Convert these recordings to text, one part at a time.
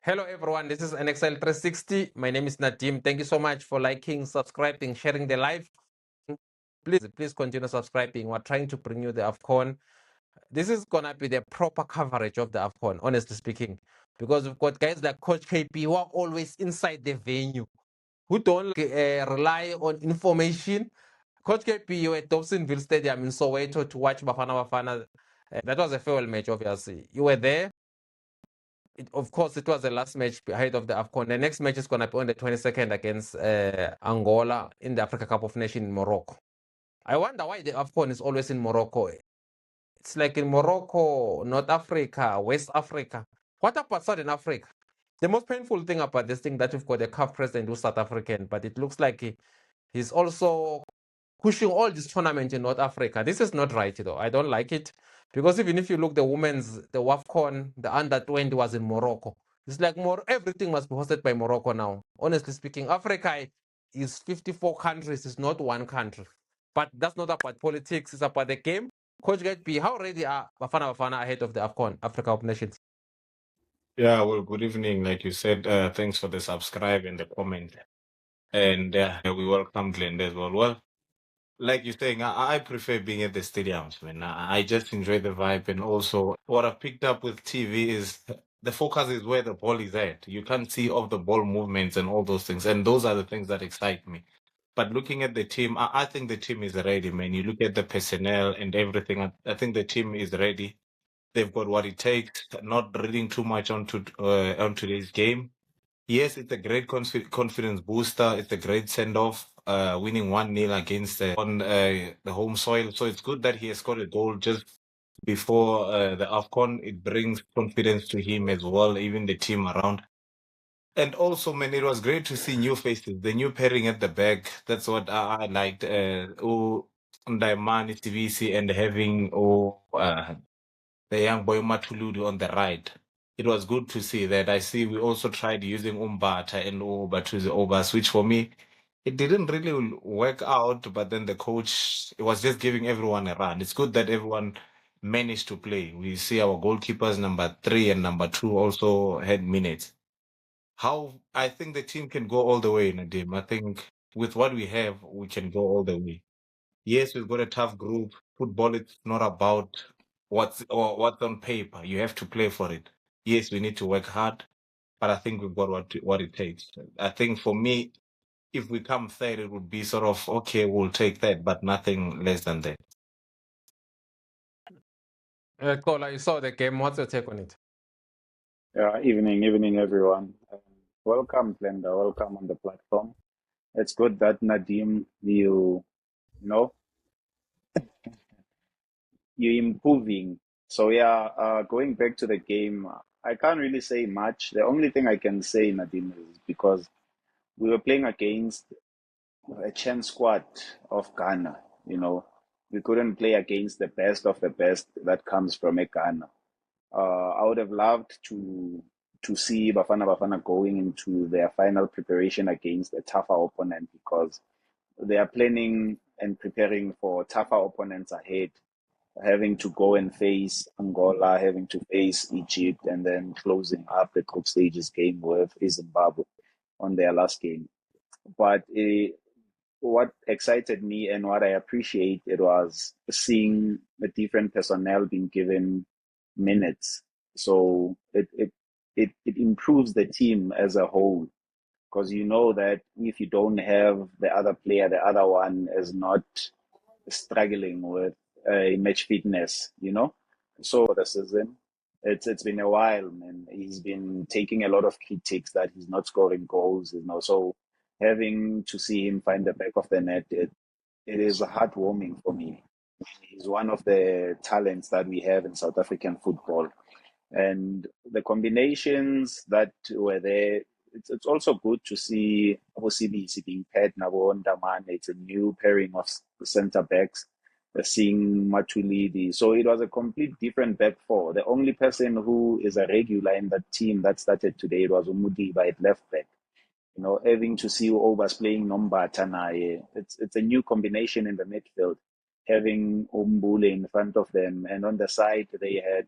Hello, everyone. This is NXL 360. My name is Nadim. Thank you so much for liking, subscribing, sharing the live. Please continue subscribing. We're trying to bring you the AFCON. This is going to be the proper coverage of the AFCON, honestly speaking, because we've got guys like Coach KP who are always inside the venue, who don't rely on information. Coach KP, you were at Dobsonville Stadium in Soweto to watch Bafana Bafana. That was a farewell match, obviously. You were there. Of course, it was the last match ahead of the AFCON. The next match is going to be on the 22nd against Angola in the Africa Cup of Nations in Morocco. I wonder why the AFCON is always in Morocco. It's like in Morocco, North Africa, West Africa. What about Southern Africa? The most painful thing about this thing that we've got a CAF president who's South African, but it looks like he's also pushing all this tournament in North Africa. This is not right, though. I don't like it because even if you look the WAFCON, the under 20 was in Morocco. It's like more everything must be hosted by Morocco now. Honestly speaking, Africa is 54 countries. It's not one country. But that's not about politics. It's about the game. Coach Get B, how ready are Bafana Bafana ahead of the AFCON, Africa of Nations? Yeah, well, good evening. Like you said, thanks for the subscribe and the comment. And we welcome Glenn as well. Well, like you're saying, I prefer being at the stadiums, man. I just enjoy the vibe. And also, what I've picked up with TV is the focus is where the ball is at. You can't see off the ball movements and all those things. And those are the things that excite me. But looking at the team, I think the team is ready, man. You look at the personnel and everything, I think the team is ready. They've got what it takes, not reading too much on today's game. Yes, it's a great confidence booster. It's a great send off, winning 1-0 against on the home soil. So it's good that he has scored a goal just before the AFCON. It brings confidence to him as well, even the team around. And also, man, it was great to see new faces, the new pairing at the back. That's what I liked. Ndaimani, TVC, and having the young boy Matuludu on the right. It was good to see that. I see we also tried using Umbata and Batuzi Obas, which for me, it didn't really work out, but then the coach was just giving everyone a run. It's good that everyone managed to play. We see our goalkeepers, number 3 and number 2, also had minutes. How I think the team can go all the way, Nadim. I think with what we have, we can go all the way. Yes, we've got a tough group. Football is not about what's on paper. You have to play for it. Yes, we need to work hard, but I think we've got what it takes. I think for me, if we come third, it would be sort of okay. We'll take that, but nothing less than that. Kola, you saw the game. What's your take on it? Yeah, evening, everyone. Welcome, Glenda. Welcome on the platform. It's good that Nadim, know, you're improving. So yeah, going back to the game, I can't really say much. The only thing I can say, Nadim, is because we were playing against a chance squad of Ghana. We couldn't play against the best of the best that comes from a Ghana. I would have loved to see Bafana Bafana going into their final preparation against a tougher opponent because they are planning and preparing for tougher opponents ahead, having to go and face Angola, having to face Egypt, and then closing up the group stages game with Zimbabwe on their last game. But what excited me and what I appreciated was seeing the different personnel being given minutes. So it improves the team as a whole because you know that if you don't have the other player, the other one is not struggling with match fitness. So the season, it's been a while, man. He's been taking a lot of critiques that he's not scoring goals. So having to see him find the back of the net, it is heartwarming for me. He's one of the talents that we have in South African football. And the combinations that were there, it's also good to see OCBC being paired Nabo Ndamane. It's a new pairing of center backs. Seeing Matuidi. So it was a complete different back four. The only person who is a regular in that team that started today was Umudiba at left back. Having to see Obas playing Nombata naye. It's a new combination in the midfield, having Umbule in front of them. And on the side, they had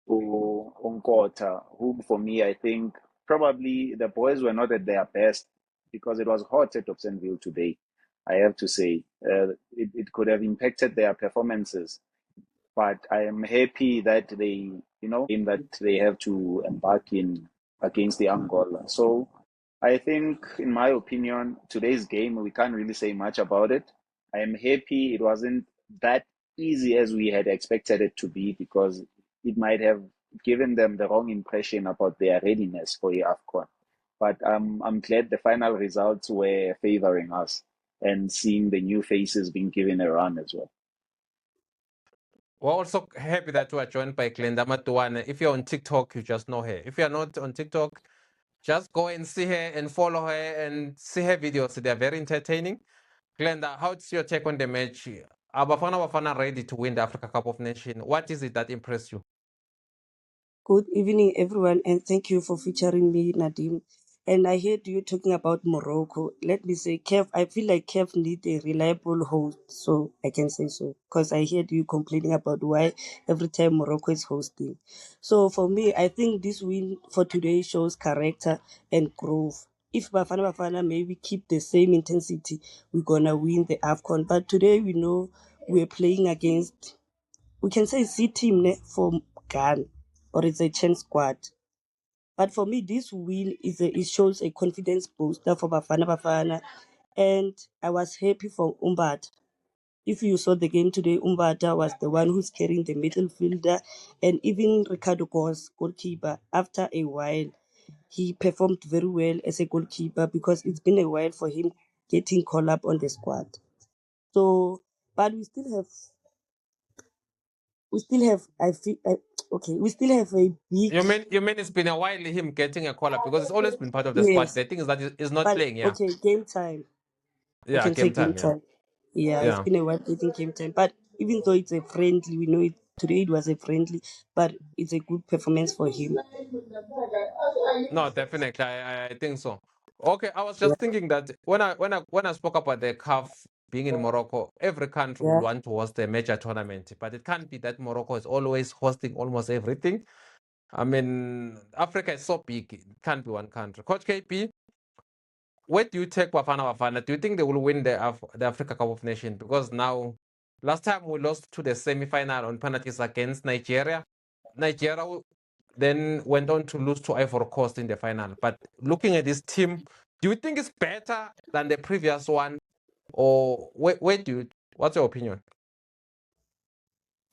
Unkota, who for me, I think probably the boys were not at their best because it was hot at Dobsonville today. I have to say, it could have impacted their performances. But I am happy that they, in that they have to embark in against the Angola. So I think, in my opinion, today's game, we can't really say much about it. I am happy it wasn't that easy as we had expected it to be, because it might have given them the wrong impression about their readiness for the AFCON. But I'm glad the final results were favoring us, and seeing the new faces being given a run as well. We're also happy that we are joined by Glenda Matuane. If you're on TikTok, you just know her. If you're not on TikTok, just go and see her and follow her and see her videos. They're very entertaining. Glenda, how's your take on the match? Are Bafana ready to win the Africa Cup of Nations? What is it that impressed you? Good evening, everyone, and thank you for featuring me, Nadim. And I heard you talking about Morocco. Let me say, Kev, I feel like Kev need a reliable host, so I can say so. Because I heard you complaining about why every time Morocco is hosting. So for me, I think this win for today shows character and growth. If Bafana maybe keep the same intensity, we're gonna win the AFCON. But today we know we're playing against, we can say C team from Ghana, or it's a chance squad. But for me, this win it shows a confidence booster for Bafana. And I was happy for Umbata. If you saw the game today, Umbata was the one who's carrying the middle fielder, and even Ricardo Gos, goalkeeper, after a while, he performed very well as a goalkeeper, because it's been a while for him getting called up on the squad. So, but we still have a big, You mean it's been a while him getting a call up, because it's always been part of the squad. yes, The thing is that he's not but playing, yeah. okay, game time. We Yeah, can say game game time, yeah. time. Yeah, it's Yeah. been a while getting game time. But even though it's a friendly, we know it today it was a friendly, but it's a good performance for him. No, definitely. I think so. Okay, I was Yeah, just thinking that when I spoke about the CAF being in Morocco, every country would yeah. want to host a major tournament, but it can't be that Morocco is always hosting almost everything. I mean, Africa is so big, it can't be one country. Coach KP, where do you take Bafana? Do you think they will win the Africa Cup of Nations? Because now, last time we lost to the semi-final on penalties against Nigeria. Nigeria then went on to lose to Ivory Coast in the final. But looking at this team, do you think it's better than the previous one? Or what's your opinion?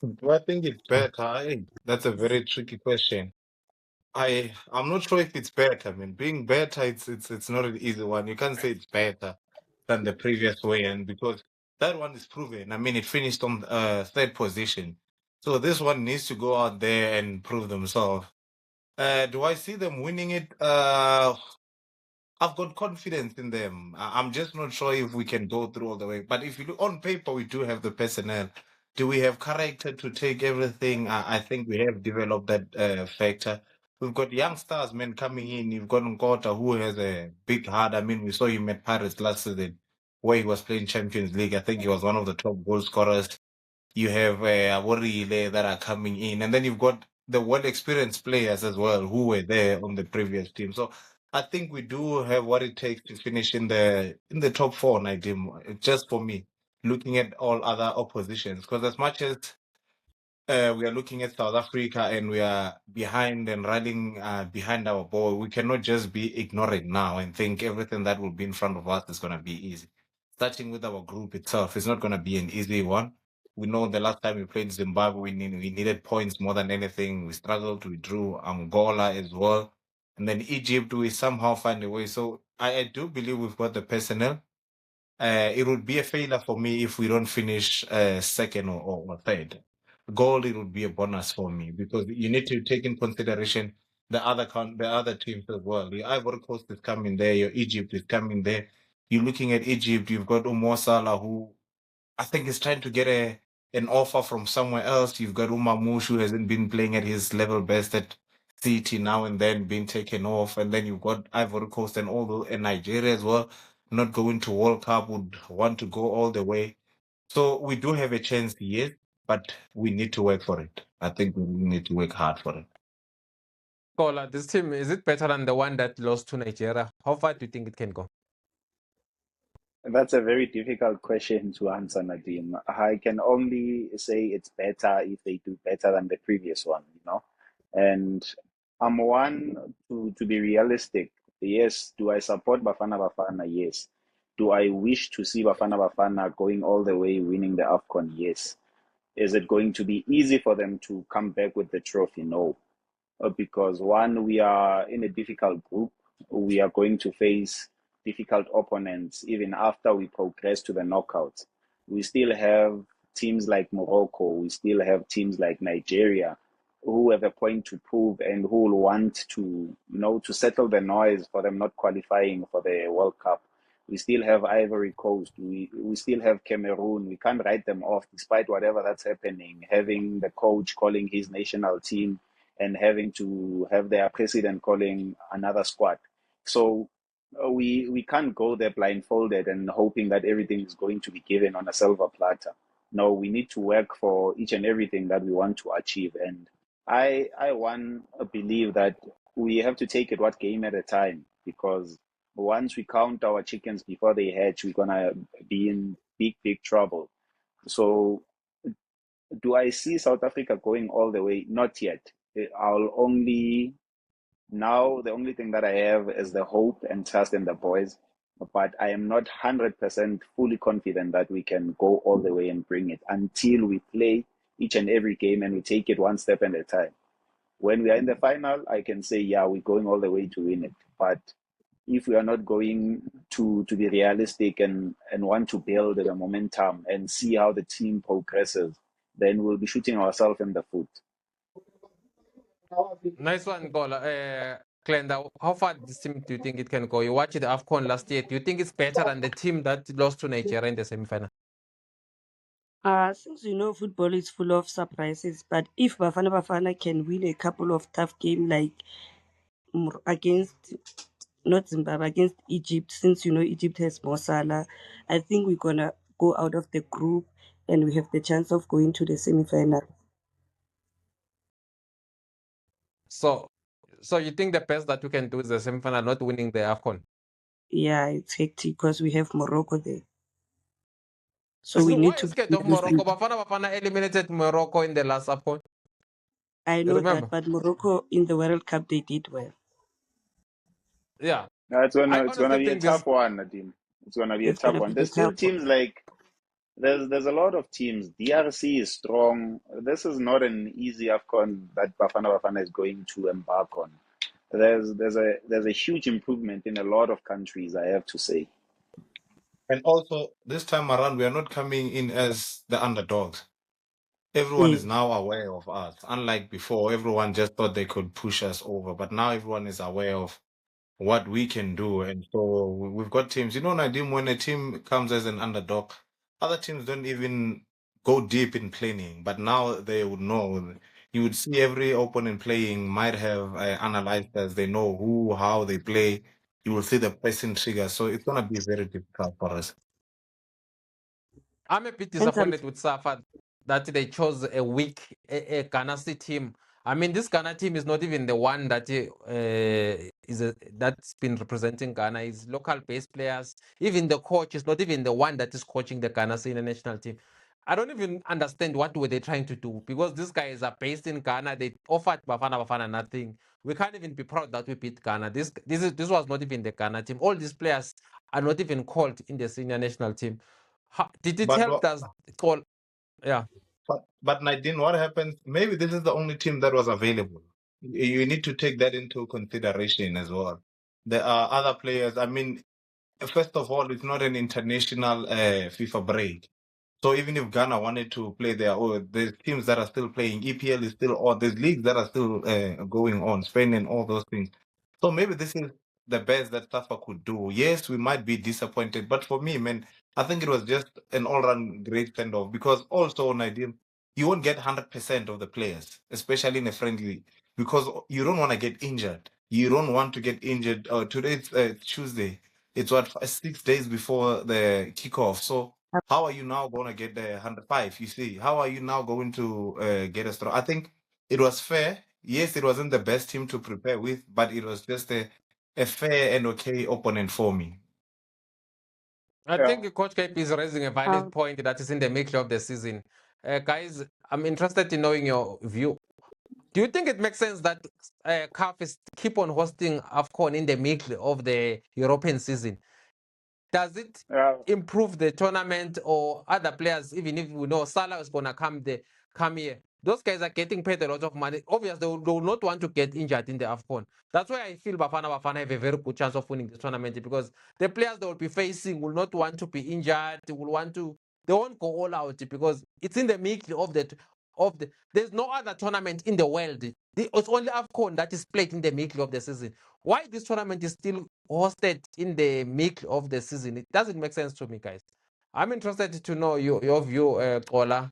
Do I think it's better? That's a very tricky question. I'm not sure if it's better. I mean, being better, it's not an easy one. You can't say it's better than the previous way, and because that one is proven. I mean, it finished on third position, so this one needs to go out there and prove themselves. Do I see them winning it? I've got confidence in them. I'm just not sure if we can go through all the way. But if you look on paper, we do have the personnel. Do we have character to take everything? I think we have developed that factor. We've got young stars, man, coming in. You've got Nkota, who has a big heart. I mean, we saw him at Paris last season, where he was playing Champions League. I think he was one of the top goal scorers. You have Aworile that are coming in, and then you've got the well-experienced players as well who were there on the previous team. So I think we do have what it takes to finish in the top four, Nadim. Just for me, looking at all other oppositions, because as much as we are looking at South Africa and we are behind and running behind our ball, we cannot just be ignoring now and think everything that will be in front of us is going to be easy. Starting with our group itself, it's not going to be an easy one. We know the last time we played Zimbabwe, we needed points more than anything. We struggled, we drew Angola as well. And then Egypt, we somehow find a way. So I do believe we've got the personnel. It would be a failure for me if we don't finish second or third. Gold, it would be a bonus for me because you need to take in consideration the other teams as well. The Ivory Coast is coming there. Your Egypt is coming there. You're looking at Egypt. You've got Mo Salah, who I think is trying to get an offer from somewhere else. You've got Mouche, who hasn't been playing at his level best at City now and then, being taken off, and then you've got Ivory Coast and Nigeria as well, not going to World Cup, would want to go all the way. So we do have a chance, yes, but we need to work for it. I think we need to work hard for it. Kola, this team, is it better than the one that lost to Nigeria? How far do you think it can go? That's a very difficult question to answer, Nadim. I can only say it's better if they do better than the previous one, you know. And I'm one to be realistic. Yes, do I support Bafana Bafana? Yes. Do I wish to see Bafana Bafana going all the way, winning the AFCON? Yes. Is it going to be easy for them to come back with the trophy? No. Because one, we are in a difficult group. We are going to face difficult opponents even after we progress to the knockouts. We still have teams like Morocco, we still have teams like Nigeria who have a point to prove and who will want to, to settle the noise for them not qualifying for the World Cup. We still have Ivory Coast. We still have Cameroon. We can't write them off despite whatever that's happening. Having the coach calling his national team and having to have their president calling another squad. So we can't go there blindfolded and hoping that everything is going to be given on a silver platter. No, we need to work for each and everything that we want to achieve. And I one believe that we have to take it one game at a time, because once we count our chickens before they hatch, we're gonna be in big trouble. So do I see South Africa going all the way? Not yet. I'll only Now the only thing that I have is the hope and trust in the boys, but I am not 100% fully confident that we can go all the way and bring it until we play each and every game and we take it one step at a time. When we are in the final, I can say, yeah, we're going all the way to win it. But if we are not going to be realistic and want to build the momentum and see how the team progresses, then we'll be shooting ourselves in the foot. Nice one, Kola. Glenda, how far this team do you think it can go? You watched the AFCON last year. Do you think it's better than the team that lost to Nigeria in the semi-final? Since football is full of surprises, but if Bafana Bafana can win a couple of tough games like against not Zimbabwe, against Egypt, since Egypt has more Salah, I think we're gonna go out of the group and we have the chance of going to the semi-final. So you think the best that we can do is the semi-final, not winning the AFCON? Yeah, it's hectic because we have Morocco there. So we Why need to scared of Morocco? Bafana eliminated Morocco in the last AFCON. I know Remember? that, but Morocco in the World Cup they did well. Yeah. It's gonna I it's gonna honestly be a think this. tough one, Nadim. It's gonna be a It's tough gonna one. be a There's still tough one. teams like there's a lot of teams. DRC is strong. This is not an easy AFCON that Bafana Bafana is going to embark on. There's a huge improvement in a lot of countries, I have to say. And also, this time around, we are not coming in as the underdogs. Everyone is now aware of us. Unlike before, everyone just thought they could push us over, but now everyone is aware of what we can do. And so we've got teams. Nadim, when a team comes as an underdog, other teams don't even go deep in planning, but now they would know. You would see every opponent playing might have analyzed as they know who, how they play. You will see the pressing trigger. So it's going to be very difficult for us. I'm a bit And disappointed with Safa that they chose a weak Ganassi team. I mean, this Ghana team is not even the one that that's been representing Ghana. It's local based players. Even the coach is not even the one that is coaching the Ghana senior national team. I don't even understand what were they trying to do, because these guys are based in Ghana. They offered Bafana nothing. We can't even be proud that we beat Ghana. This was not even the Ghana team. All these players are not even called in the senior national team. Did it But help us call? Yeah. But Nadine, what happens? Maybe this is the only team that was available. You need to take that into consideration as well. There are other players. I mean, first of all, it's not an international FIFA break. So even if Ghana wanted to play there, or there's teams that are still playing, EPL is still on, there's leagues that are still going on, Spain and all those things. So maybe this is the best that SAFA could do. Yes, we might be disappointed, but for me, man, I think it was just an all-round great send-off, because also, Nadim, you won't get 100% of the players, especially in a friendly, because you don't want to get injured. You don't want to get injured. Today's Tuesday. It's 6 days before the kickoff. So how are you now going to get the 105? You see, how are you now going to get a strong? I think it was fair. yes, it wasn't the best team to prepare with, but it was just a fair and okay opponent for me. I Yeah. think Coach KP is raising a valid point that is in the middle of the season. Guys, I'm interested in knowing your view. Do you think it makes sense that CAF is keep on hosting AFCON in the middle of the European season? Does it Yeah. improve the tournament or other players, even if we know Salah is going to come here? Those guys are getting paid a lot of money. Obviously, they will not want to get injured in the AFCON. That's why I feel Bafana have a very good chance of winning this tournament, because the players they will be facing will not want to be injured. They won't go all out, because it's in the middle of the. There's no other tournament in the world. It's only AFCON that is played in the middle of the season. Why this tournament is still hosted in the middle of the season? It doesn't make sense to me, guys. I'm interested to know your view, Kola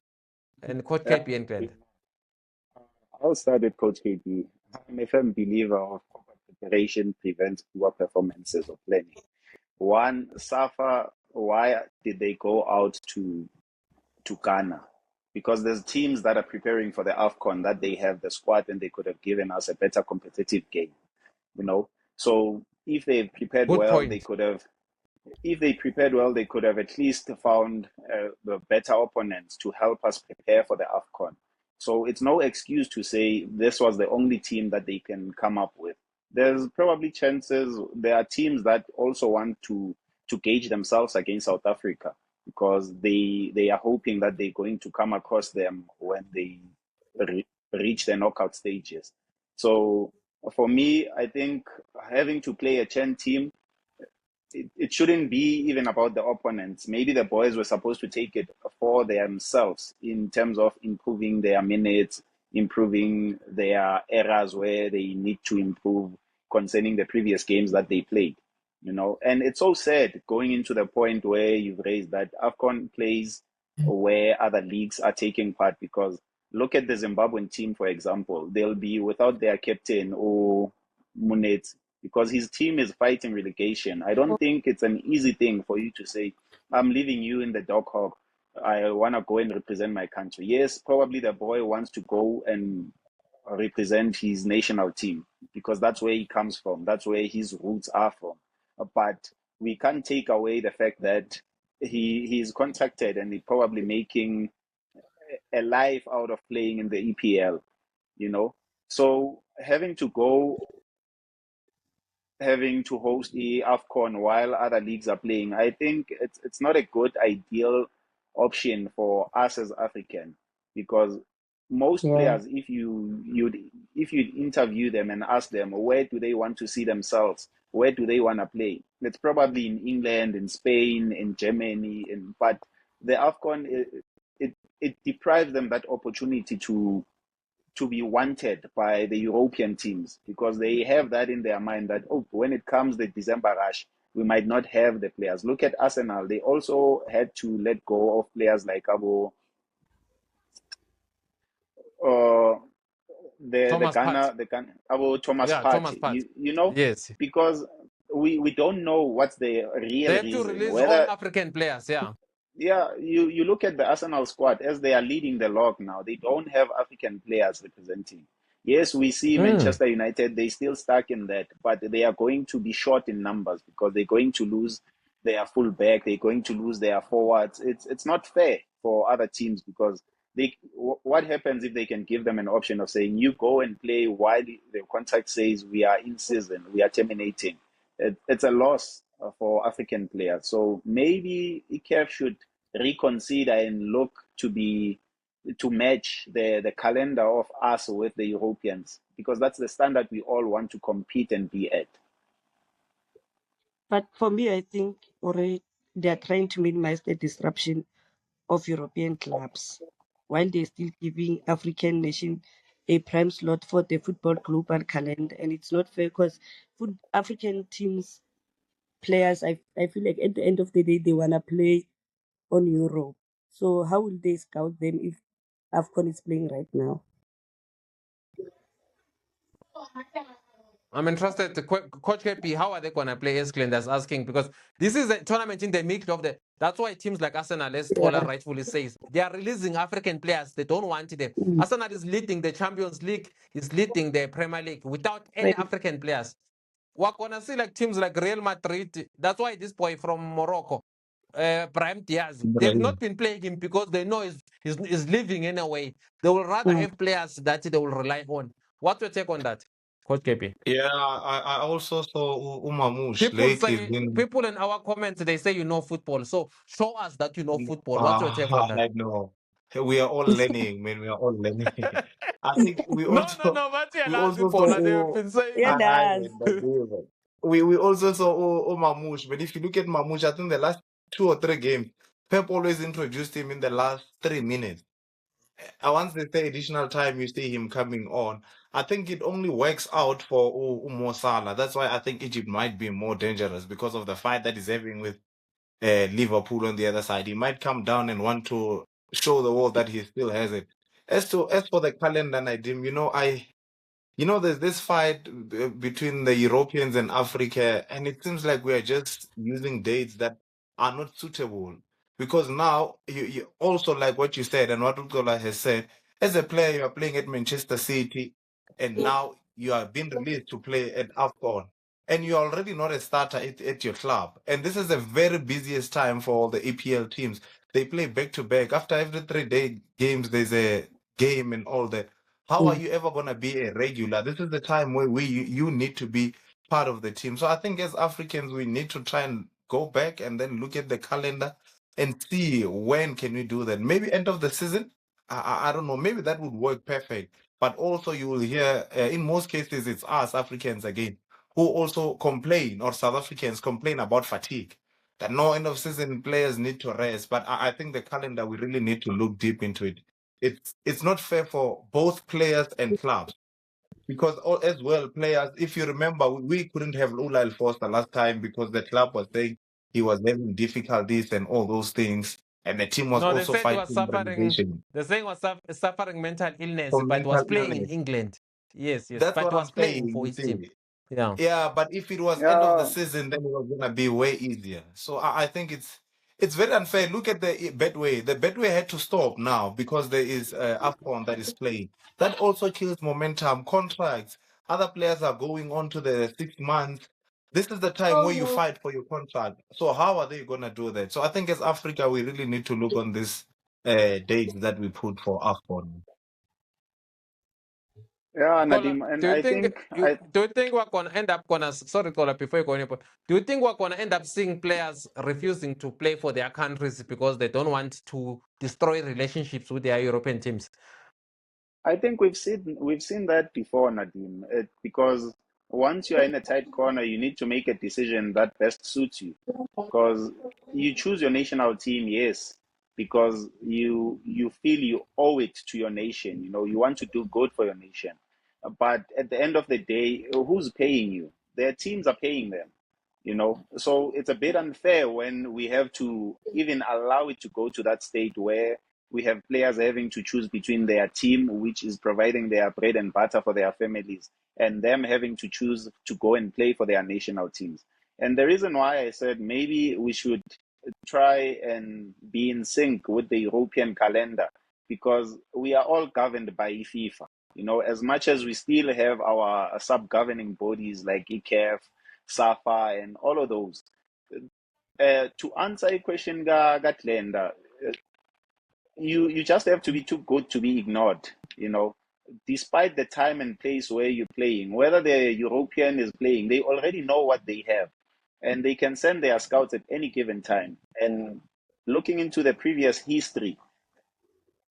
and Coach Yeah. KP and Glenn. I'll start with Coach KP. I'm a firm believer of proper preparation prevents poor performances or planning. One, SAFA, why did they go out to Ghana? Because there's teams that are preparing for the AFCON that they have the squad and they could have given us a better competitive game, you know. So if they prepared Good well, they point. could have they could have at least found the better opponents to help us prepare for the AFCON. So it's no excuse to say this was the only team that they can come up with. There's probably chances there are teams that also want to gauge themselves against South Africa, because they are hoping that they're going to come across them when they reach the knockout stages. So for me, I think having to play a Chen team, it shouldn't be even about the opponents. Maybe the boys were supposed to take it for themselves in terms of improving their minutes, improving their errors where they need to improve concerning the previous games that they played. And it's so sad going into the point where you've raised that AFCON plays where other leagues are taking part, because look at the Zimbabwean team, for example. They'll be without their captain or Munetsi, because his team is fighting relegation. I don't think it's an easy thing for you to say, I'm leaving you in the dog hog. I want to go and represent my country. Yes, probably the boy wants to go and represent his national team, because that's where he comes from. That's where his roots are from. But we can't take away the fact that he's contracted and he's probably making a life out of playing in the EPL, you know. So having to host the AFCON while other leagues are playing, I think it's not a good ideal option for us as African, because most players, if you interview them and ask them where do they want to see themselves, where do they want to play, it's probably in England, in Spain, in Germany, but the AFCON, it deprives them that opportunity to be wanted by the European teams, because they have that in their mind that, oh, when it comes the December rush, we might not have the players. Look at Arsenal. They also had to let go of players like uh, Thomas Partey. Thomas Yeah, Thomas Partey. Partey. You know, Yes. because we don't know what's the real They have to reason. release all Whether African players, yeah. Yeah, you look at the Arsenal squad as they are leading the log now. They don't have African players representing. Yes, we see Manchester United, they still stuck in that, but they are going to be short in numbers because they're going to lose their fullback, they're going to lose their forwards. It's not fair for other teams, because what happens if they can give them an option of saying, you go and play while the contract says we are in season, we are terminating. It's a loss for African players. So maybe ICAF should reconsider and look to match the calendar of us with the Europeans, because that's the standard we all want to compete and be at. But for me, I think already they are trying to minimize the disruption of European clubs while they're still giving African nation a prime slot for the football global calendar. And it's not fair because African teams, players, I feel like at the end of the day, they want to play on Europe. So how will they scout them if AFCON is playing right now? I'm interested to Coach KP, how are they going to play Esklin? That's asking, because this is a tournament in the middle of the That's why teams like Arsenal, as Tola rightfully says, they are releasing African players. They don't want them. Arsenal is leading the Champions League, is leading the Premier League without any Right. African players. We're gonna see like teams like Real Madrid. That's why this boy from Morocco, Brahim Diaz, they've not been playing him because they know he's leaving anyway. They will rather have players that they will rely on. What's your take on that, Coach KP? Yeah, I also saw Umamush lately. People in our comments, they say you know football. So show us that you know football. What's your take on that? I know. We are all learning, man. We are all learning. I think we also No, but we also saw they've been saying Yeah, does. we also saw Mamush. But if you look at Mamush, I think the last 2 or 3 games, Pep always introduced him in the last 3 minutes. Once they say additional time, you see him coming on. I think it only works out for Mo Salah. That's why I think Egypt might be more dangerous because of the fight that he's having with Liverpool on the other side. He might come down and want to show the world that he still has it. As for the calendar, Nadim, there's this fight between the Europeans and Africa, and it seems like we are just using dates that are not suitable. Because now, you also like what you said and what Utola has said, as a player, you are playing at Manchester City, and now you are being released to play at AFCON, and you're already not a starter at your club. And this is the very busiest time for all the EPL teams. They play back-to-back. After every 3-day games, there's a game and all that. How are you ever going to be a regular? This is the time where you need to be part of the team. So I think as Africans, we need to try and go back and then look at the calendar and see when can we do that. Maybe end of the season. I don't know. Maybe that would work perfect. But also you will hear, in most cases, it's us Africans again who also complain, or South Africans complain about fatigue. That no end of season players need to rest. But I think the calendar, we really need to look deep into it. It's not fair for both players and clubs because as well players, if you remember, we couldn't have Ulail Foster last time because the club was saying he was having difficulties and all those things, and the team was No, they also said he fighting was suffering. relegation They're saying he was suffering mental illness, from but was mental playing in illness. England. Yes, That's but what was I'm playing saying. for You his team. see. Yeah. Yeah, but if it was end of the Yeah, season, then it was gonna be way easier. So I think it's very unfair. Look at the Betway. The Betway had to stop now because there is AFCON that is playing. That also kills momentum. Contracts. Other players are going on to the 6 months. This is the time where you fight for your contract. So how are they gonna do that? So I think as Africa, we really need to look on this dates that we put for AFCON. yeah, Kola, Nadim, and do you I think think do you think we're gonna end up sorry, Kola, before you go on, do you think we're gonna end up seeing players refusing to play for their countries because they don't want to destroy relationships with their European teams? I think we've seen that before, Nadim. Because once you are in a tight corner, you need to make a decision that best suits you. Because you choose your national team, yes, because you feel you owe it to your nation. You want to do good for your nation. But at the end of the day, who's paying you? Their teams are paying them. So it's a bit unfair when we have to even allow it to go to that state where we have players having to choose between their team, which is providing their bread and butter for their families, and them having to choose to go and play for their national teams. And the reason why I said maybe we should try and be in sync with the European calendar, because we are all governed by FIFA. As much as we still have our sub-governing bodies like ICAF, SAFA, and all of those. To answer a question, Gatlenda, you just have to be too good to be ignored. Despite the time and place where you're playing, whether the European is playing, they already know what they have, and they can send their scouts at any given time. And looking into the previous history,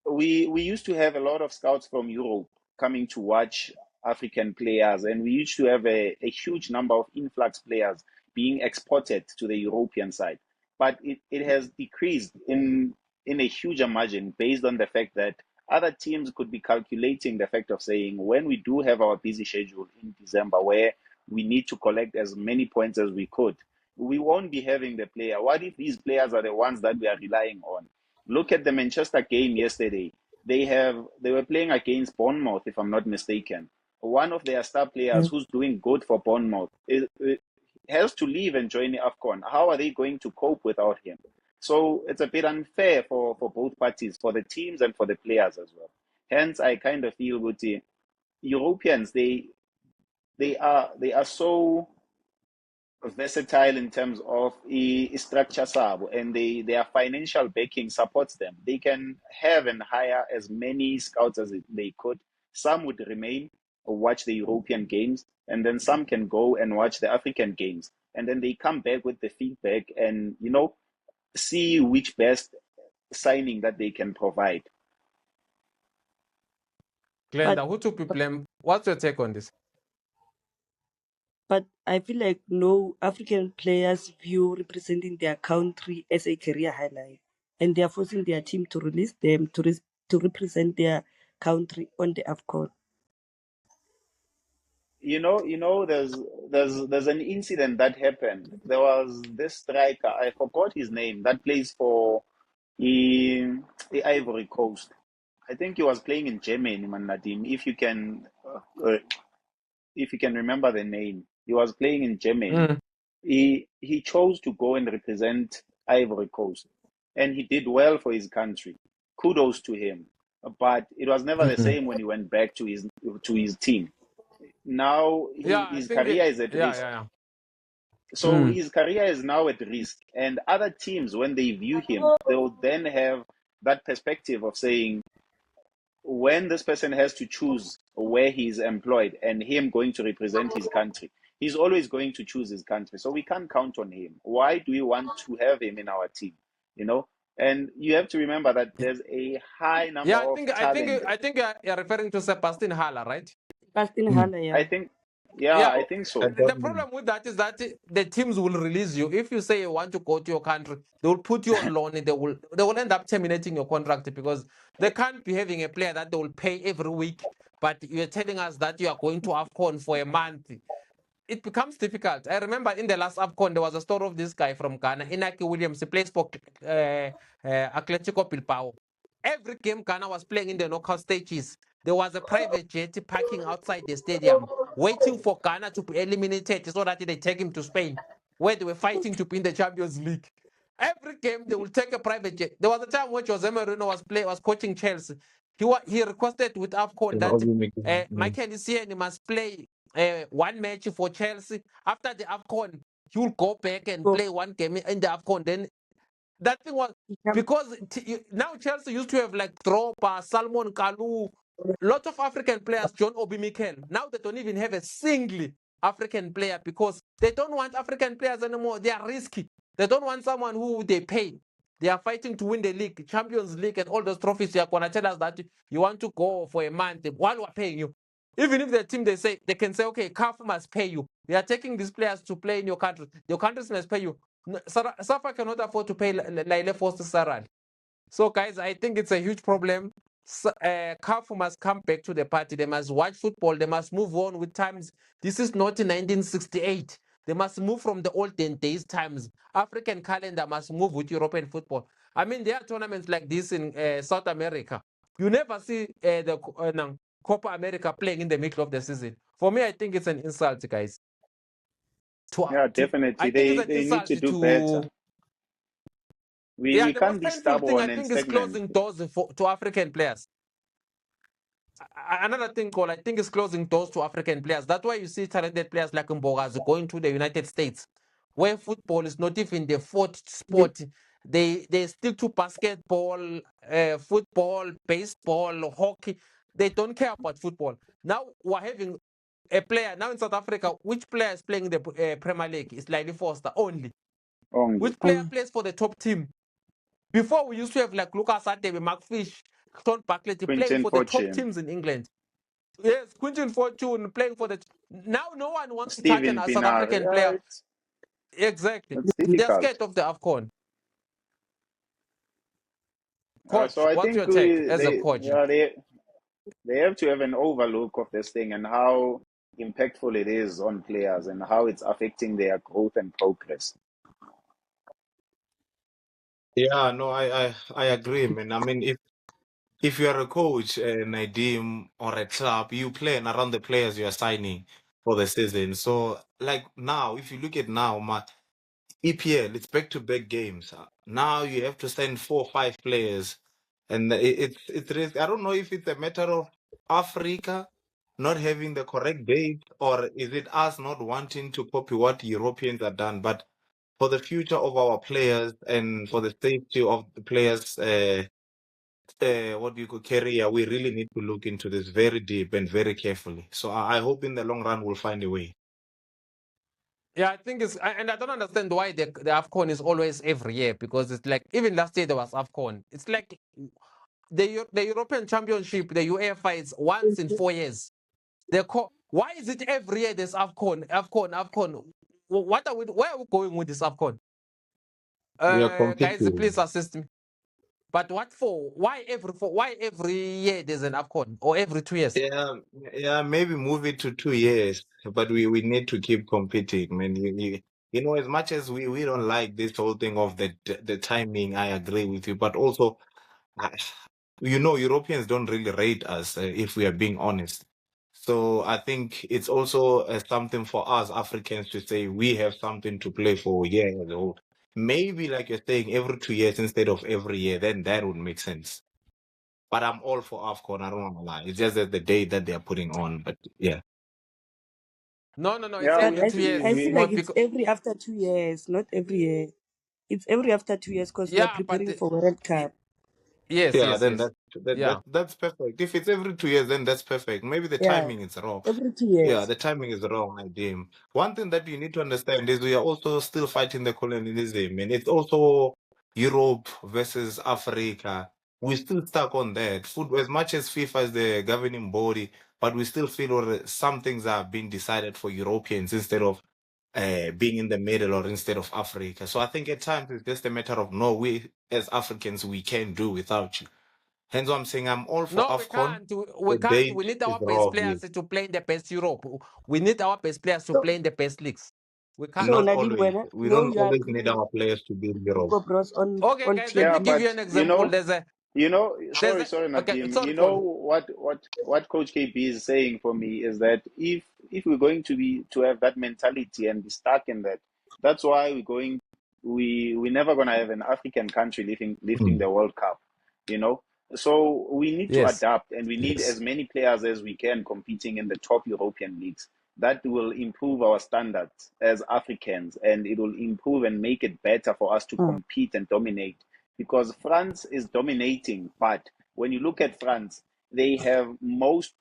we used to have a lot of scouts from Europe coming to watch African players, and we used to have a huge number of influx players being exported to the European side. But it has decreased in a huge margin based on the fact that other teams could be calculating the fact of saying, when we do have our busy schedule in December where we need to collect as many points as we could, we won't be having the player. What if these players are the ones that we are relying on? Look at the Manchester game yesterday. They were playing against Bournemouth, if I'm not mistaken. One of their star players who's doing good for Bournemouth has to leave and join the AFCON. How are they going to cope without him? So it's a bit unfair for both parties, for the teams and for the players as well. Hence, I kind of feel with the Europeans, they are so versatile in terms of structure sabo, and their financial backing supports them. They can have and hire as many scouts as they could. Some would remain or watch the European games, and then some can go and watch the African games, and then they come back with the feedback and see which best signing that they can provide. Glenda, who to be blamed? What's your take on this? But I feel like no African players view representing their country as a career highlight, and they are forcing their team to release them to represent their country on the AFCON. There's an incident that happened. There was this striker, I forgot his name, that plays for the Ivory Coast. I think he was playing in Germany, Nadim. If you can remember the name, he was playing in Germany. He chose to go and represent Ivory Coast, and he did well for his country. Kudos to him. But it was never the same when he went back to his team. Now his career is at risk. So his career is now at risk, and other teams, when they view him, they will then have that perspective of saying, when this person has to choose where he's employed and him going to represent his country, he's always going to choose his country. So we can't count on him. Why do we want to have him in our team? And you have to remember that there's a high number of talent. I think you're referring to Sebastian Haller, right? Sebastian Haller, yeah. I think so. The problem with that is that the teams will release you. If you say you want to go to your country, they will put you on loan and they will end up terminating your contract because they can't be having a player that they will pay every week, but you're telling us that you are going to AFCON for a month. It becomes difficult. I remember in the last AFCON, there was a story of this guy from Ghana, Inaki Williams. He plays for Atletico Bilbao. Every game Ghana was playing in the knockout stages, there was a private jet parking outside the stadium, waiting for Ghana to be eliminated so that they take him to Spain, where they were fighting to be in the Champions League. Every game, they will take a private jet. There was a time when Jose Mourinho was coaching Chelsea. He requested with AFCON that Michael Essien must play one match for Chelsea. After the AFCON, he will go back and play one game in the AFCON. Then that thing was because now Chelsea used to have like Drogba, Salmon Kalou, lots of African players, John Obi Mikel. Now they don't even have a single African player because they don't want African players anymore. They are risky. They don't want someone who they pay. They are fighting to win the league, Champions League, and all those trophies. You are going to tell us that you want to go for a month while we're paying you. Even if the team they can say, okay, CAF must pay you. They are taking these players to play in your country. Your countries must pay you. Safa cannot afford to pay Laile Foster Saral. So, guys, I think it's a huge problem. CAF must come back to the party. They must watch football. They must move on with times. This is not 1968. They must move from the olden days times. African calendar must move with European football. I mean, there are tournaments like this in South America. You never see the Copa America playing in the middle of the season. For me, I think it's an insult, guys. Definitely. They need to do better. We can't be stubborn and I think it's closing doors to African players. Another thing, Cole, I think it's closing doors to African players. That's why you see talented players like Mbogazi going to the United States, where football is not even the fourth sport. They stick to basketball, football, baseball, hockey. They don't care about football. Now we're having a player now in South Africa. Which player is playing the Premier League? It's Laile Foster only. Which player plays for the top team? Before we used to have like Lucas Hadebe, Mark Fish, Sean Bartlett playing for the top teams in England. Yes, Quinton Fortune playing for the. Now no one wants to touch a South African player. Exactly. They're scared of the AFCON. Coach, so I what's think your take as a coach? They have to have an overlook of this thing and how impactful it is on players and how it's affecting their growth and progress. Yeah, no, I agree, man. I mean, if you are a coach, Nadim, or a club, you plan around the players you are signing for the season. So, like now, if you look at now, EPL, it's back-to-back games. Now you have to send 4 or 5 players, and it's risk. I don't know if it's a matter of Africa not having the correct date, or is it us not wanting to copy what Europeans have done. But for the future of our players and for the safety of the players, what you could career, we really need to look into this very deep and very carefully. So I hope in the long run we'll find a way. Yeah, I think and I don't understand why the AFCON is always every year, because it's like, even last year there was AFCON. It's like the European Championship, the UEFA, is once in 4 years. Why is it every year there's AFCON? Where are we going with this AFCON? We are Guys, competing. please assist me. But what for? Why every year there's an AFCON, or every 2 years? Yeah, maybe move it to 2 years, but we need to keep competing, man. You know, as much as we don't like this whole thing of the timing, I agree with you, but also, you know, Europeans don't really rate us, if we are being honest. So I think it's also something for us Africans to say we have something to play for. Yeah, maybe like you're saying, every 2 years instead of every year, then that would make sense. But I'm all for AFCON. I don't want to lie. It's just that the date that they're putting on. But yeah. No. It's Yeah, every we, But I 2 feel years. I we, feel we like Not it's because, every after 2 years, not every year. It's every after 2 years because we are yeah, but preparing for World Cup. yes. Yeah, then Yeah. that's perfect. If it's every 2 years, then that's perfect. Maybe the Yeah, timing is wrong. every 2 Yeah, years. the timing is wrong, my dear. One thing that you need to understand is we are also still fighting the colonialism, and it's also Europe versus Africa. We're still stuck on that. Food, as much as FIFA is the governing body, but we still feel some things are being decided for Europeans instead of being in the middle, or instead of Africa. So I think at times it's just a matter of, no, we as Africans, we can't do without you. Hence why I'm saying I'm all for No, we AFCON. can't. We The can't. We date need is our best wrong. players to play in the best Europe. We need our best players to So, play in the best leagues. We can't. so Not Nadine, always. when We no, don't you always need agree our players to be in with Europe. Bobros Okay, on guys, let yeah, me team. give you but an example. There's a sorry, okay. Nadim. Sorry, Paul. What Coach KP is saying for me is that if we're going to have that mentality and be stuck in that, that's why we're never gonna have an African country lifting Mm. the World Cup, you know. So we need to Yes. adapt, and we need Yes. as many players as we can competing in the top European leagues. That will improve our standards as Africans, and it will improve and make it better for us to Mm. compete and dominate, because France is dominating. But when you look at France, they have most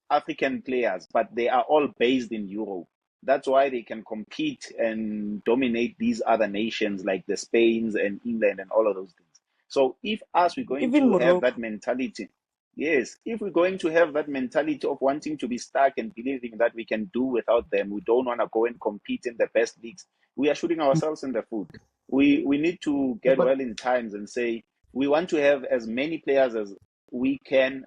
African players, but they are all based in Europe. That's why they can compete and dominate these other nations like the Spains and England and all of those things. So if us, we're going Even to have that Morocco. mentality, yes, if we're going to have that mentality of wanting to be stuck and believing that we can do without them, we don't want to go and compete in the best leagues, we are shooting ourselves in the foot. We need to get But well in times and say we want to have as many players as we can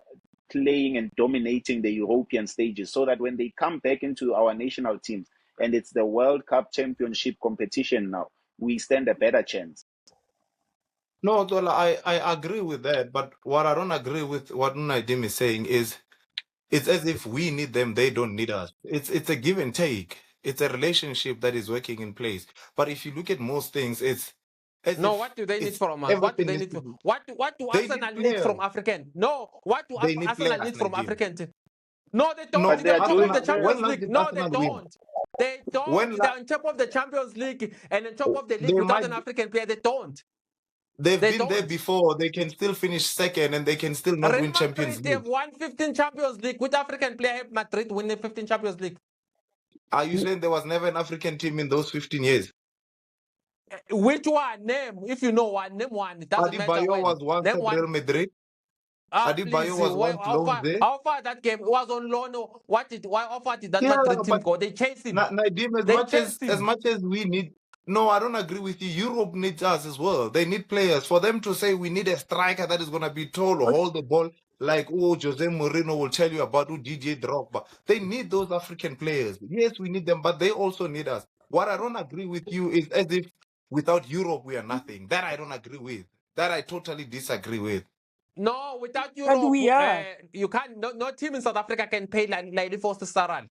playing and dominating the European stages, so that when they come back into our national teams and it's the World Cup Championship competition now, we stand a better chance. no, Dola, I agree with that. But what I don't agree with what Naidim is saying is it's as if we need them, they don't need us. It's a give and take. It's a relationship that is working in place. But if you look at most things, it's as No, if what do they need it's from us? What do everything they is need to from be. what do They need Arsenal need players. from African? No, what do They need Arsenal players, need from Naidim. African team? No, they don't. No, But they They're are on top of doing the Arsenal. Champions When last League. did No, they Arsenal win? don't. They don't. When They're on top of the Champions League and on top of the league they without might an African player. They don't. they've They been there don't. before. They can still finish second, and they can still not Real win Champions Madrid, they have League. won 15 Champions League with African player. Madrid winning 15 Champions League. Are you saying there was never an African team in those 15 years? Which one? Name. If you know one, name one. It doesn't matter Adebayo when. was once Name at one. Real Madrid. Adebayo Please. was once loaned there. How far that game? It was on loan. How far did that Yeah, Madrid team but go? They chased him. Nadim, They chased as him. much as we need, no, I don't agree with you. Europe needs us as well. They need players. For them to say we need a striker that is gonna be tall, hold the ball, like Jose Mourinho will tell you about DJ Drogba. They need those African players. Yes, we need them, but they also need us. What I don't agree with you is as if without Europe we are nothing. That I don't agree with. That I totally disagree with. No, without But Europe, we are. you can't. No team in South Africa can pay like Foster Saran.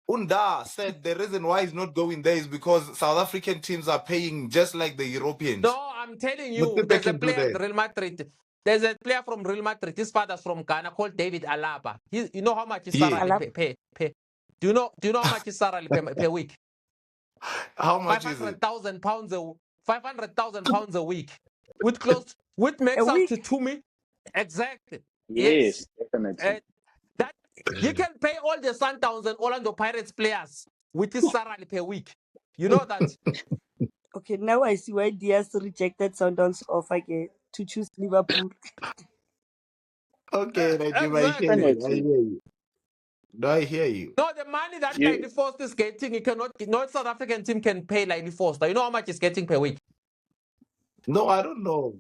Unda said the reason why he's not going there is because South African teams are paying just like the Europeans. No, I'm telling you, But they there's a can do player in that. Real Madrid. There's a player from Real Madrid. His father's from Ghana called David Alaba. You know how much is Yeah. Sarah Alaba. pay? Do you know how much is Sarah per week? How much is it? 500,000 pounds 500,000 pounds a week. Which makes A out week? to 2 million. Exactly. Yes, definitely. That you can pay all the Sundowns and Orlando Pirates players with this salary per week. You know that? Okay, now I see why Diaz rejected Sundowns offer again to choose Liverpool. Okay, Najib, I hear Exactly. you. I Definitely. hear you. No, I hear you. No, the money that You- Lady Foster is getting, no South African team can pay Lady Foster. You know how much he's getting per week? No, I don't know.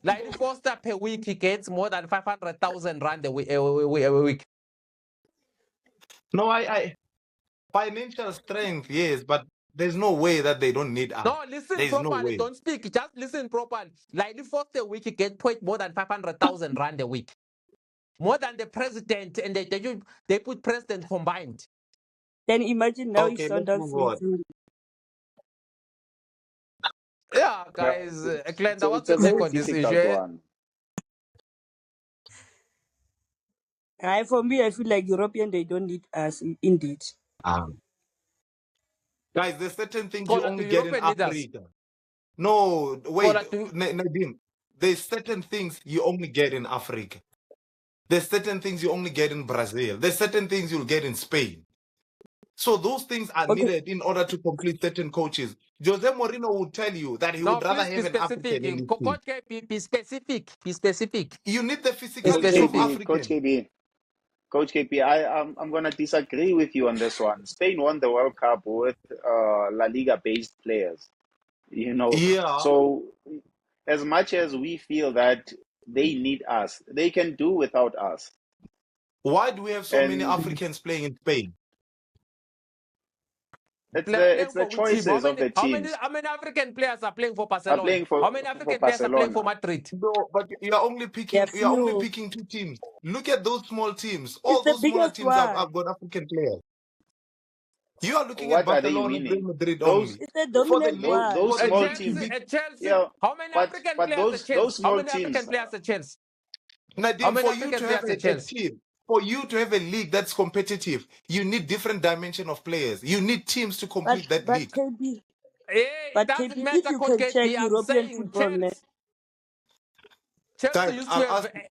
Lady Foster per week, he gets more than 500,000 rand a week. No, I financial strength, yes, but there's no way that they don't need us. No, listen There's no properly. way. Don't speak. Just listen properly. Lady Foster a week, he gets paid more than 500,000 rand a week. More than the president, and they put president combined. Then imagine now Okay, if let's Sundowns move on. needs him. Yeah, guys. Glenda, so what's it's a your take very on this difficult issue? one. For me, I feel like European, they don't need us, indeed. Guys, there's certain things you Scholar, only do get in European leaders? Africa. No, wait, Scholar, do Nadim. There's certain things you only get in Africa. There's certain things you only get in Brazil. There's certain things you'll get in Spain. So those things are Okay. needed in order to complete certain coaches. Jose Mourinho would tell you that he no, would rather please be have an African specific. in his team. Coach K, be specific. Be specific. You need the Be physicality of specific. African. Coach KB, I'm gonna disagree with you on this one. Spain won the World Cup with La Liga based players. You know, Yeah. so as much as we feel that they need us, they can do without us. Why do we have so many And Africans playing in Spain? it's Playing the for which team? choices of the teams How many African players are playing for are Barcelona? playing How many for African players are playing for Barcelona. Madrid? No, but you're only There are picking two teams. Look at those small teams. It's All the those smaller biggest teams have one. got African players. You are looking What at are they Barcelona and Real winning? Madrid Those only. It's the For the dominant league, one. those for the small league to teams. be Chelsea. Yeah, How many but African but players at those Chelsea? How small many African teams. players at Chelsea? How Nadim, many for you African to have players at a Chelsea? team, for you to have a league that's competitive, you need different dimension of players. You need teams to complete that But league. KB, It but doesn't KB, matter, if you Coach can check KP. I'm European saying football, man. Chelsea Guys, used to I'll have. ask you,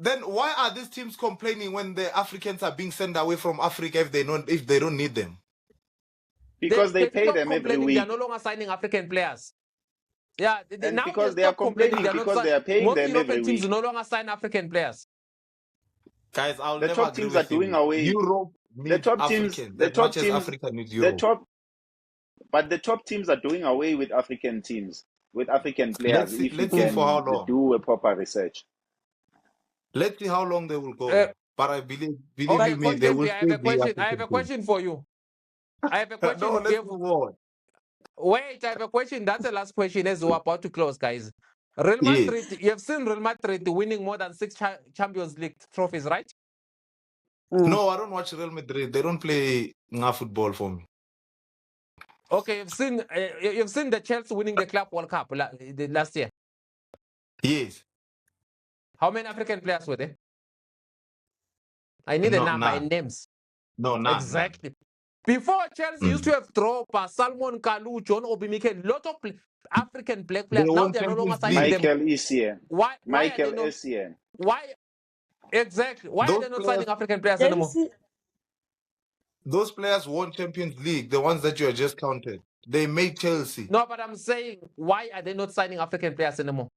then why are these teams complaining when the Africans are being sent away from Africa if they don't need them? Because they pay stop them every complaining. They are week. no longer signing African players. Yeah, And now because they they are stop complaining. complaining They are not because they are paying most them European every teams week. no longer sign African players. Guys, I'll The never top agree teams are with doing you. away. Europe The needs top teams, Africans the as top much as teams, Africa needs the Europe. but the top teams are doing away with African teams, with African players. If you Let's see for how can long. do a proper research. Let's see how long they will go. But I believe Okay, you me, Coach they will KP, I have still a be question. African I have a teams. question for you. I have a question. No, let's move on. Wait, I have a question. That's the last question as we're about to close, guys. Real Yes. Madrid, you have seen Real Madrid winning more than 6 Champions League trophies, right? No, I don't watch Real Madrid. They don't play football for me. Okay, you've seen the Chelsea winning the Club World Cup last year. Yes. How many African players were there? I need a number and names. No, none. Exactly. Before Chelsea used to have Drogba, Salmon Kalou, John Obi Mikel, lot of African black players. Now they're no longer signing them. Michael Essien. Why Michael are they not? Essien. Why exactly? Why are they not signing African players anymore? Those players won Champions League, the ones that you have just counted. They made Chelsea. No, but I'm saying, why are they not signing African players anymore?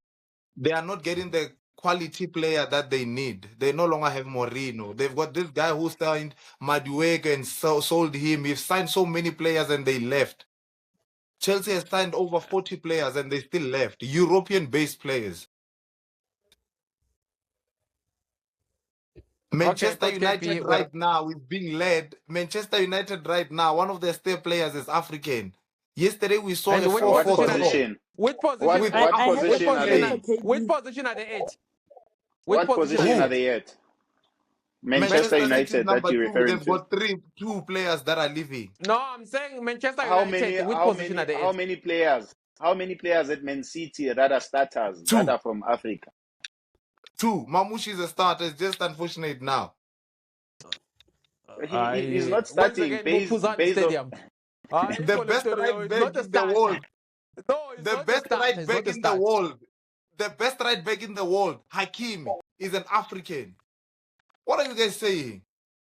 They are not getting the quality player that they need. They no longer have Mourinho. They've got this guy who signed Madueke and sold him. He's signed so many players and they left. Chelsea has signed over 40 players and they still left. European-based players. Manchester United right now is being led. Manchester United right now, one of their star players is African. Yesterday we saw And a What 4-4 position? Which position? What position are they? Which position are they at? What position are they at? Manchester Manchester City is United that number you're 2. referring They've to. got two players that are leaving. No, I'm saying Manchester How United. many? Which How position many? are they How at? many players? How many players at Man City that are starters that 2. are from Africa? 2. Mamouche is a starter. It's just unfortunate now. He's not Once starting again, based Mupuzani based on. Stadium. The best right It's not back a in the starter. world. No, it's The not a best starter. right It's back not a in the starter. world. The best right back in the world, Hakimi, is an African. What are you guys saying?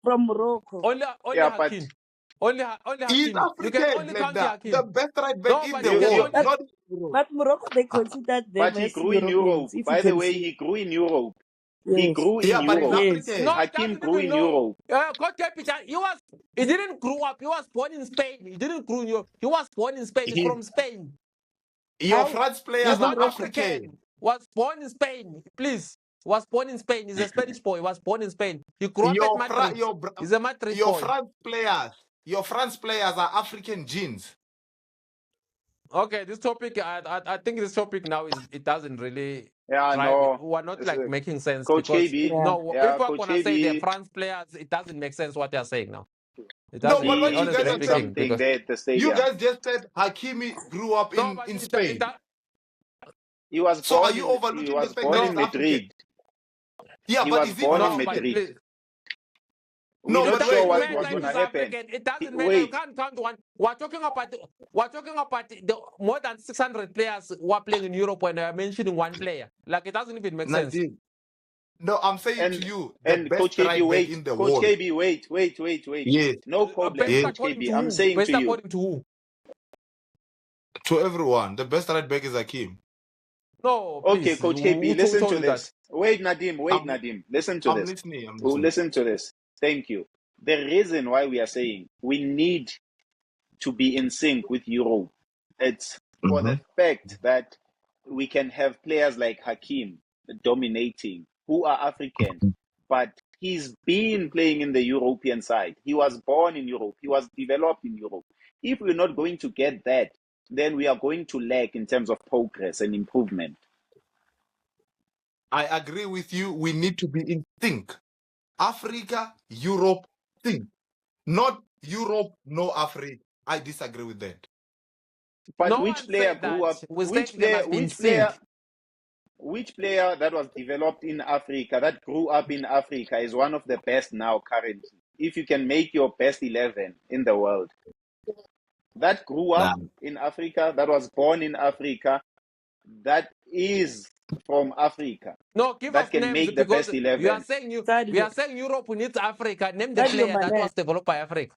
From Morocco. Only Yeah, but Hakim. Only He's Hakim. You can African, only count the Glenda. Hakim. The best right back No, in but the you can you. world. only. Not in Europe. But Morocco, they considered them But he as grew in Europe. Europeans, if you By the can way, see. he grew in Europe. He Yes. grew in Yeah, but he's Europe. Yes. African. No, he Hakim doesn't grew even in know. Europe. God Capitan, he didn't grow up. He was born in Spain. He didn't grow in Europe. He was born in Spain. He's He, from Spain. your How? France players He's From are not Morocco. African. African. Was born in Spain. Please. Was born in Spain. He's a Spanish boy. Was born in Spain. He grew up at Madrid. He's a Madrid Your boy. France players are African genes. Okay, this topic, I think this topic now it doesn't really Yeah, drive. no. We're not like making sense Coach because KB. Yeah. no, Yeah, if we're Coach gonna say they're KB. France players, it doesn't make sense what they're saying now. It No, doesn't, but what you He guys honestly are drank saying, speaking, something because there at the you stadium. guys just said Hakimi grew up no, in but Spain. He was So are born you in overlooking the fact that no, in he's African? Madrid. Yeah, He but was is he born not in no, but Madrid. African? please. We're No, It not but sure doesn't wait, what wait, was matter wait, if going to he's wait. happen. African. It doesn't matter. You Wait, can't count one. We're talking about the more than 600 players who are playing in Europe when they're mentioning one player. Like, it doesn't even make sense. Nadim. No, I'm saying to and you, the best Coach KB, right back wait, in the Coach world. KB, wait. Yes, No problem, Best yes. Coach according KB. to I'm who? saying Best to you, according to who? To everyone, the best right back is Hakim. No, okay, please. Coach Who KB, listen told to you that? this. Wait, Nadim, listen to I'm this. listening. I'm Oh, listening. listen to this. Thank you. The reason why we are saying we need to be in sync with Europe, it's for the fact that we can have players like Hakim dominating who are African, but he's been playing in the European side. He was born in Europe, he was developed in Europe. If we're not going to get that, then we are going to lack in terms of progress and improvement. I agree with you. We need to be in sync. Africa, Europe, sync. Not Europe, no Africa. I disagree with that. But No which one player said grew that. up? We said they must be in Which player that was developed in Africa, that grew up in Africa, is one of the best now currently? If you can make your best 11 in the world, that grew up in Africa, that was born in Africa, that is from Africa, No, give that us can names make the because best we are 11. saying we Sadio. are saying Europe needs Africa. Name the Sadio player that Mane. was developed by Africa.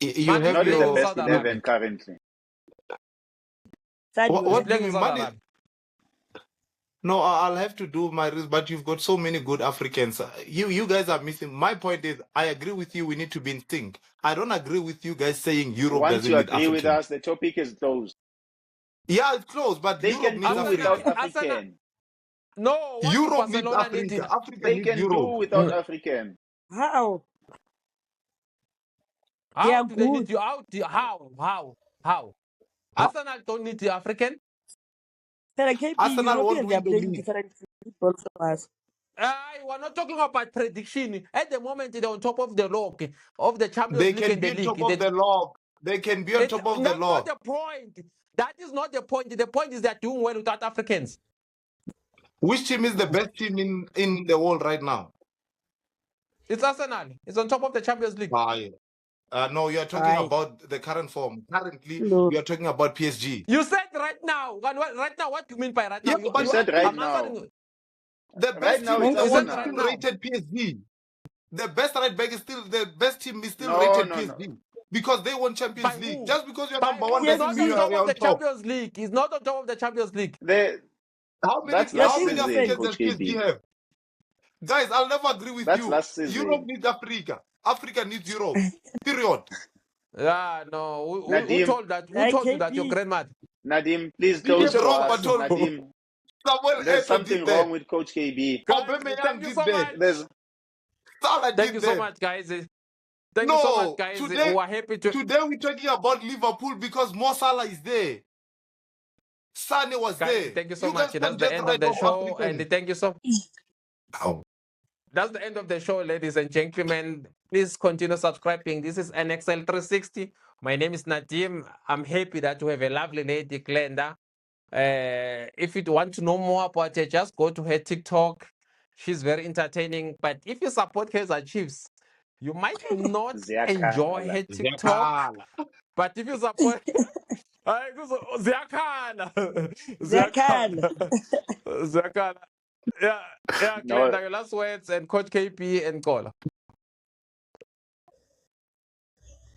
You Man, have Not in the playing in your. best Saudi 11 Arabia. currently. Sadio What He's do you playing in mean? Saudi Money? Arabia. No, I'll have to do my research, but you've got so many good Africans. You guys are missing. My point is, I agree with you. We need to be in sync. I don't agree with you guys saying Europe Once doesn't you need agree with Africans. us, the topic is closed. Yeah, it's close, but They Europe can needs do Arsenal, Africa. without Arsenal. African. No, what do Europe needs Barcelona need? Africa. Africa They needs can do Europe. without African. How? They How are do they need good. you? How? Arsenal don't need the African. But I can't be Arsenal won't European. They are win the playing league. different football from us. We're not talking about prediction. At the moment, they're on top of the log of the Champions They League can and be the on league. top of the log. They can be on top of the That's not log. the point. That is not the point. The point is they're doing well without Africans. Which team is the best team in the world right now? It's Arsenal. It's on top of the Champions League. No, you are talking about the current form. Currently, we are talking about PSG. You said right now. Right now, what do you mean by right now? Yeah, You said right I'm now. answering. The best now team in it's the world is Arsenal. still rated PSG. The best right back is still the best team is still No, rated no, PSG no. because they won Champions By League. who? Just because you're By number who? one He's doesn't not mean on you're top of on the top. Champions League. He's not on top of the Champions League. How That's many last season, Africans Coach does PSG KB. have? Guys, I'll never agree with That's you. last season. Europe needs Africa. Africa needs Europe. Period. Yeah, no. Who Nadim, told that? Who told you that? Your KP. grandmother? Nadim, please Didier close for Drogba us. told me. Nadim, Samuel there's Eto'o something did that. wrong with Coach KB. Guys, Aubameyang thank you did so that. much. Salah Thank you did so that. much, guys. Thank you so much, No, guys. today We're happy to. we're talking about Liverpool because Mo Salah is there. Sane was Guys, there. thank you so You much. guys That's can't the just end of write the off show. Africans. And thank you so. Oh. that's the end of the show, ladies and gentlemen. Please continue subscribing. This is NXL 360. My name is Nadim. I'm happy that we have a lovely lady, Glenda. If you want to know more about her, just go to her TikTok. She's very entertaining. But if you support Kaizer Chiefs, you might not enjoy Ziyakhala. her TikTok. Zakala. But if you support, Ziyakhala, Zakan. Ziyakhala, Ziyakhala. Yeah, yeah, No, Glenda, your last words and Coach KP and Kola.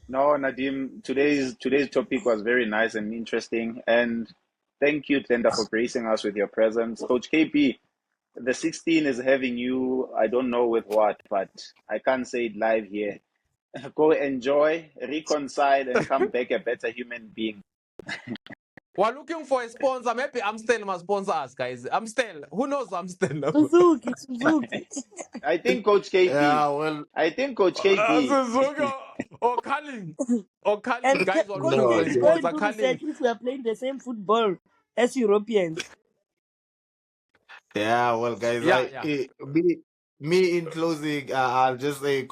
no, Nadim. Today's topic was very nice and interesting, and thank you, Glenda, for gracing us with your presence. Coach KP, the 16 is having you. I don't know with what, but I can't say it live here. Go enjoy, reconcile, and come back a better human being. We're looking for a sponsor. Maybe Amstel must sponsor us, guys. Amstel. Who knows Amstel? Suzuki, Suzuki. I think Coach KP. Yeah, well, I think Coach KP. Suzuka or Carling. Or Carling. And Guys, we're Coach looking no, for a KP, go and sponsor. do Carling. research if we are playing the same football as Europeans. yeah, well, guys, Yeah. me in closing, I'll just say,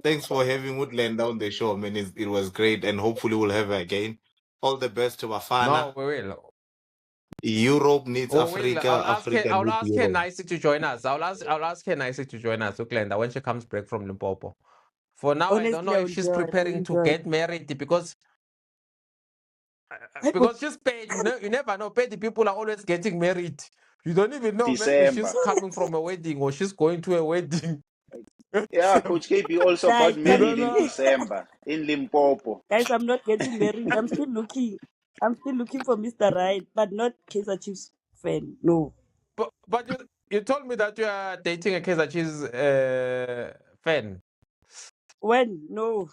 thanks for having Woodland on the show. I mean, it was great, and hopefully we'll have her again. All the best to No, Bafana. we will. Europe needs Oh, well, Africa. I'll Africa needs ask her Europe. nicely to join us. I'll ask her nicely to join us, Glenda, when she comes back from Limpopo. For now, I don't know Honestly, I if will she's join. preparing to get married because she's paid. You never know. Paid people are always getting married. You don't even know. Maybe she's December. coming from a wedding or she's going to a wedding. Yeah, Coach KP also Guys, got You don't married in know. December in Limpopo. guys, I'm not getting married. I'm still looking. I'm still looking for Mr. Right, but not Kaizer Chiefs fan. No. But you told me that you are dating a Kaizer Chiefs fan. When? No.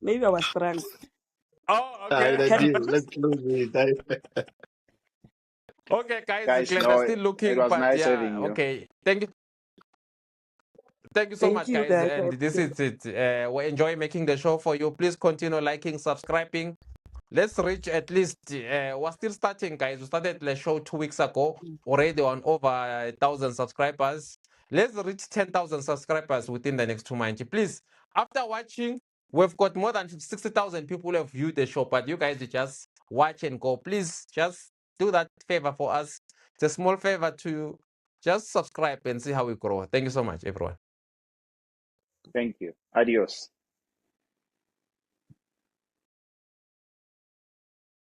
Maybe I was drunk. Oh, okay. Let's close it. Okay, guys, Guys, Glenda no, still it looking, was but nice yeah, having you. okay. Thank you so Thank much, you, guys. guys. And this is it. We enjoy making the show for you. Please continue liking, subscribing. Let's reach at least. We're still starting, guys. We started the show 2 weeks ago. Already on over 1,000 subscribers. Let's reach 10,000 subscribers within the next 2 months. Please, after watching, we've got more than 60,000 people who have viewed the show, but you guys just watch and go. Please, just do that favor for us. It's a small favor to just subscribe and see how we grow. Thank you so much, everyone. Thank you. Adios.